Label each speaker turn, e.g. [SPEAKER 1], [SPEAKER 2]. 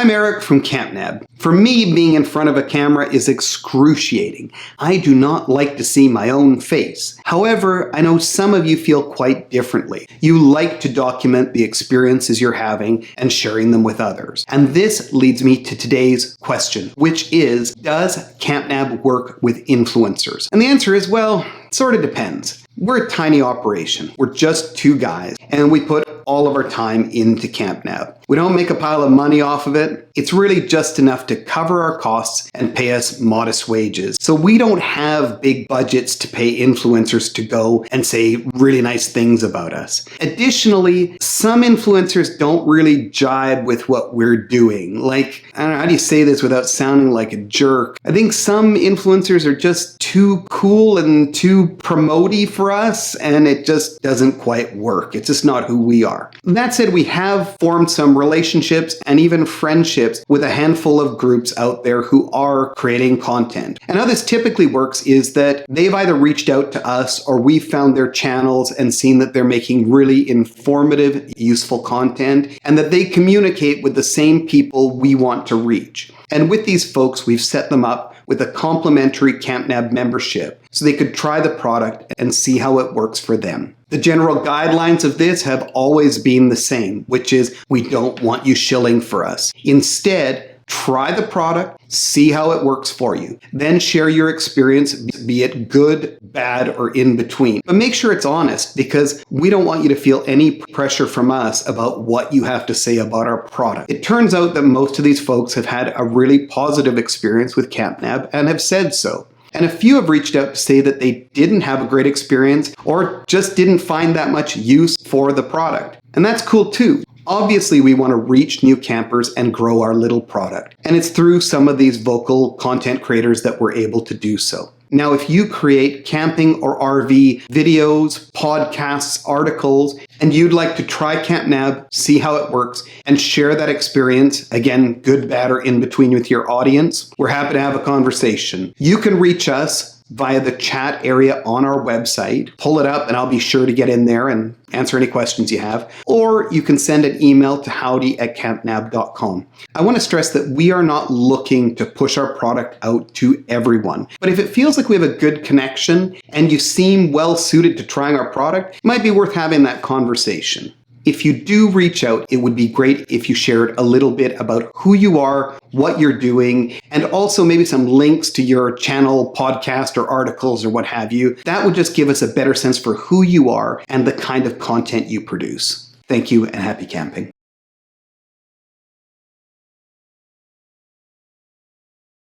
[SPEAKER 1] I'm Eric from Campnab. For me, being in front of a camera is excruciating. I do not like to see my own face. However, I know some of you feel quite differently. You like to document the experiences you're having and sharing them with others. And this leads me to today's question, which is, does Campnab work with influencers? And the answer is, well, it sort of depends. We're a tiny operation. We're just two guys, and we put all of our time into Campnab. We don't make a pile of money off of it. It's really just enough to cover our costs and pay us modest wages. So we don't have big budgets to pay influencers to go and say really nice things about us. Additionally, some influencers don't really jibe with what we're doing. Like, I don't know, how do you say this without sounding like a jerk? I think some influencers are just too cool and too promoty for us, and it just doesn't quite work. It's just not who we are. That said, we have formed some relationships and even friendships with a handful of groups out there who are creating content. And how this typically works is that they've either reached out to us or we found their channels and seen that they're making really informative, useful content, and that they communicate with the same people we want to reach. And with these folks, we've set them up with a complimentary Campnab membership so they could try the product and see how it works for them. The general guidelines of this have always been the same, which is we don't want you shilling for us. Instead, try the product, see how it works for you. Then share your experience, be it good, bad, or in between. But make sure it's honest, because we don't want you to feel any pressure from us about what you have to say about our product. It turns out that most of these folks have had a really positive experience with Campnab and have said so. And a few have reached out to say that they didn't have a great experience or just didn't find that much use for the product. And that's cool too. Obviously, we want to reach new campers and grow our little product. And it's through some of these vocal content creators that we're able to do so. Now, if you create camping or RV videos, podcasts, articles, and you'd like to try Campnab, see how it works, and share that experience, again, good, bad, or in between with your audience, we're happy to have a conversation. You can reach us via the chat area on our website. Pull it up and I'll be sure to get in there and answer any questions you have. Or you can send an email to howdy@campnab.com. I want to stress that we are not looking to push our product out to everyone. But if it feels like we have a good connection and you seem well suited to trying our product, it might be worth having that conversation. If you do reach out, it would be great if you shared a little bit about who you are, what you're doing, and also maybe some links to your channel, podcast, or articles, or what have you. That would just give us a better sense for who you are and the kind of content you produce. Thank you and happy camping.